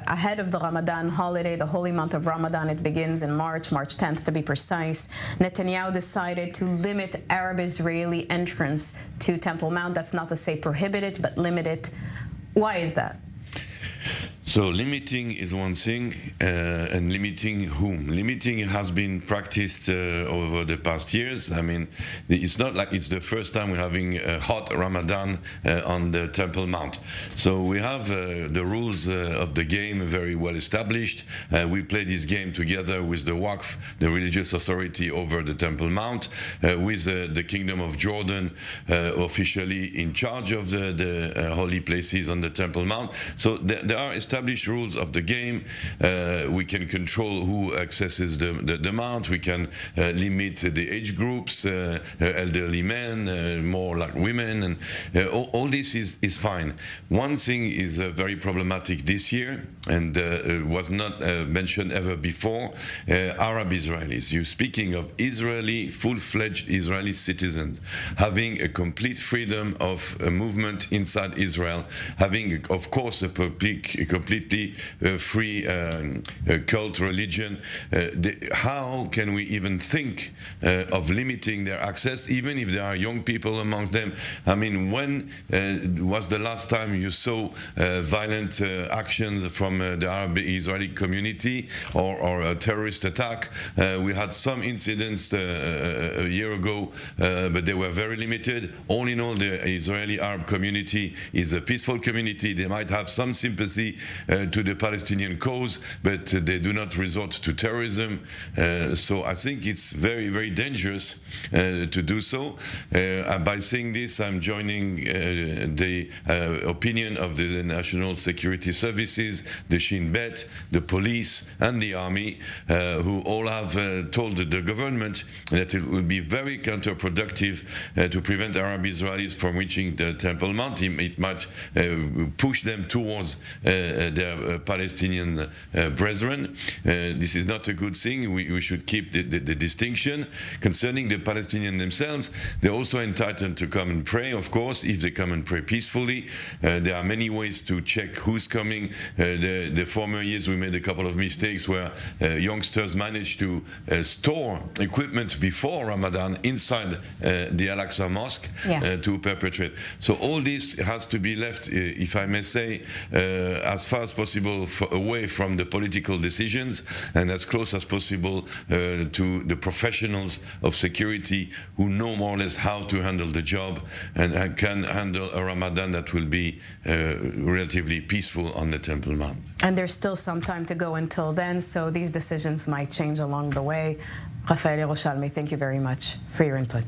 ahead of the Ramadan holiday, the holy month of Ramadan. It begins in March 10th to be precise. Netanyahu decided to limit Arab-Israeli entrance to Temple Mount. That's not to say prohibit it, but limit it. Why is that? So limiting is one thing, and limiting whom? Limiting has been practiced over the past years. I mean, it's not like it's the first time we're having a hot Ramadan on the Temple Mount. So we have the rules of the game very well established. We play this game together with the Waqf, the religious authority over the Temple Mount, with the Kingdom of Jordan officially in charge of the holy places on the Temple Mount. So there are established rules of the game. We can control who accesses the mount. We can limit the age groups, elderly men, more like women, and all this is fine. One thing is very problematic this year, and was not mentioned ever before, Arab Israelis. You're speaking of Israeli, full-fledged Israeli citizens, having a complete freedom of movement inside Israel, having, of course, a completely free cult religion. How can we even think of limiting their access, even if there are young people among them? I mean, when was the last time you saw violent actions from the Arab-Israeli community or a terrorist attack? We had some incidents a year ago, but they were very limited. All in all, the Israeli Arab community is a peaceful community. They might have some sympathy to the Palestinian cause, but they do not resort to terrorism. So I think it's very, very dangerous to do so. By saying this, I'm joining the opinion of the National Security Services, the Shin Bet, the police, and the army, who all have told the government that it will be very counterproductive to prevent Arab Israelis from reaching the Temple Mount. It might push them towards their Palestinian brethren. This is not a good thing. We should keep the distinction. Concerning the Palestinians themselves, they're also entitled to come and pray, of course, if they come and pray peacefully. There are many ways to check who's coming. The former years we made a couple of mistakes where youngsters managed to store equipment before Ramadan inside the Aqsa Mosque to perpetrate. So all this has to be left, if I may say, as far as possible away from the political decisions and as close as possible to the professionals of security who know more or less how to handle the job and can handle a Ramadan that will be relatively peaceful on the Temple Mount. And there's still some time to go until then, so these decisions might change along the way. Raphael Jerusalmy, thank you very much for your input.